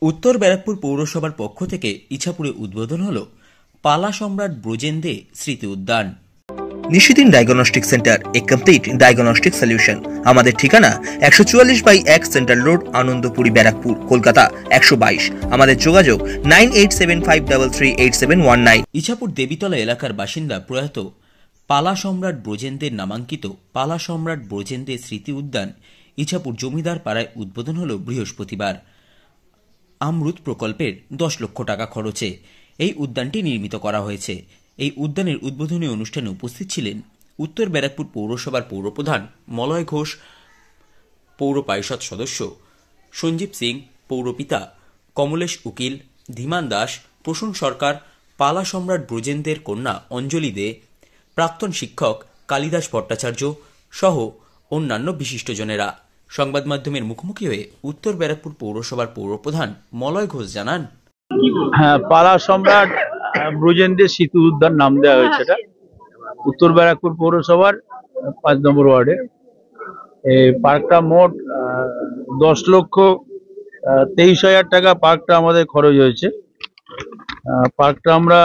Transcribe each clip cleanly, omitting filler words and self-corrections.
উত্তর ব্যারাকপুর পৌরসভার পক্ষ থেকে ইছাপুরে উদ্বোধন হলো পালা সম্রাট ব্রজেন্দে স্মৃতি উদ্যান। নিশিদিন ডায়াগনস্টিক সেন্টার, এ কমপ্লিট ডায়াগনস্টিক সলিউশন। আমাদের ঠিকানা 144/1 সেন্ট্রাল রোড, আনন্দপুরি, ব্যারাকপুর, কলকাতা 122। আমাদের যোগাযোগ 9875338719। ইছাপুর দেবীতলা এলাকার বাসিন্দা প্রয়াত পালা সম্রাট ব্রজেন্দের নামাঙ্কিত পালা সম্রাট ব্রজেন্দে স্মৃতি উদ্যান ইছাপুর জমিদার পাড়ায় উদ্বোধন হল বৃহস্পতিবার। আমরুত প্রকল্পের 10 লক্ষ টাকা খরচে এই উদ্যানটি নির্মিত করা হয়েছে। এই উদ্যানের উদ্বোধনী অনুষ্ঠানে উপস্থিত ছিলেন উত্তর ব্যারাকপুর পৌরসভার পৌরপ্রধান মলয় ঘোষ, পৌর পারিষদ সদস্য সঞ্জীব সিং, পৌরপিতা কমলেশ উকিল, ধীমান দাস, প্রসূন সরকার, পালা সম্রাট ব্রজেন্দের কন্যা অঞ্জলি দে, প্রাক্তন শিক্ষক কালিদাস ভট্টাচার্য সহ অন্যান্য বিশিষ্টজনেরা। সংবাদ মাধ্যমের মুখোমুখি হয়ে উত্তর ব্যারাকপুর পৌরসভার পৌরপ্রধান মলয় ঘোষ জানান, হ্যাঁ, পালা সম্রাট ব্রজেন্দের স্মৃতি উদ্যান নাম দেওয়া হয়েছে। এটা উত্তর ব্যারাকপুর পৌরসভার 5 নম্বর ওয়ার্ডে। এই পার্কটা মোট 10,23,000 টাকা পার্কটা আমাদের খরচ হয়েছে। পার্কটা আমরা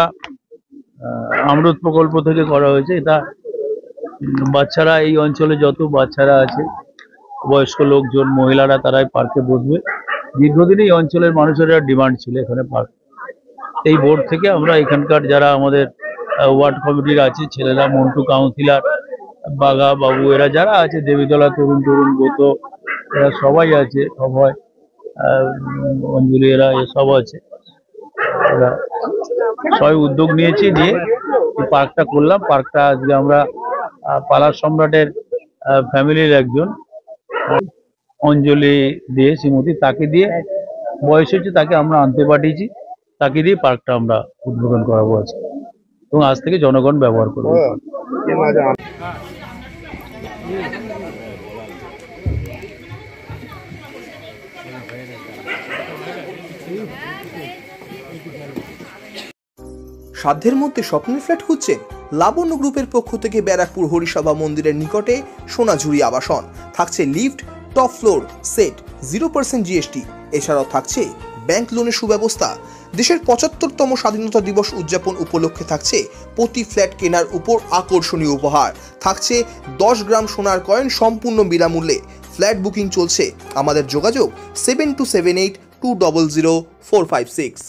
আমরুত প্রকল্প থেকে করা হয়েছে। এটা বাচ্চারা, এই অঞ্চলে যত বাচ্চারা আছে, বয়স্ক লোকজন, মহিলারা, তারাই পার্কে বসবে। দীর্ঘদিন এই অঞ্চলের মানুষের ডিমান্ড ছিল এখানে পার্ক। এই বোর্ড থেকে আমরা এখানকার যারা আমাদের ওয়ার্ড কমিটির আছে ছেলেরা, মন্টু কাউন্সিলর, বাঘা বাবু, এরা যারা আছে, দেবীতলা তরুণ গত, এরা সবাই আছে, সবাই অঞ্জলি, এরা এসব আছে, এরা সবাই উদ্যোগ নিয়েছি, নিয়ে পার্কটা করলাম। পার্কটা আজকে আমরা পালা সম্রাটের ফ্যামিলির একজন অঞ্জলি দিয়ে, শ্রীমতী, তাকে দিয়ে, বয়স হচ্ছে, তাকে আমরা আনতে পাঠিয়েছি, তাকে দিয়ে পার্কটা আমরা উদ্বোধন করাবো আজকে, এবং আজ থেকে জনগণ ব্যবহার করবে। সাধ্যের মধ্যে স্বপ্নের ফ্ল্যাট খুঁজছেন? লাবণ্য গ্রুপের পক্ষ থেকে ব্যারাকপুর হরিসভা মন্দিরের নিকটে সোনাঝুরি আবাসন। থাকছে lift, top floor, set, 0% GST। এছাড়াও থাকছে ব্যাংক লোনের সুব্যবস্থা। দেশের 75তম স্বাধীনতা দিবস উদযাপন উপলক্ষে থাকছে প্রতি ফ্ল্যাট কেনার উপর আকর্ষণীয় উপহার। থাকছে 10 গ্রাম সোনার কয়েন সম্পূর্ণ বিনামূল্যে। ফ্ল্যাট বুকিং চলছে। আমাদের যোগাযোগ 7278200456।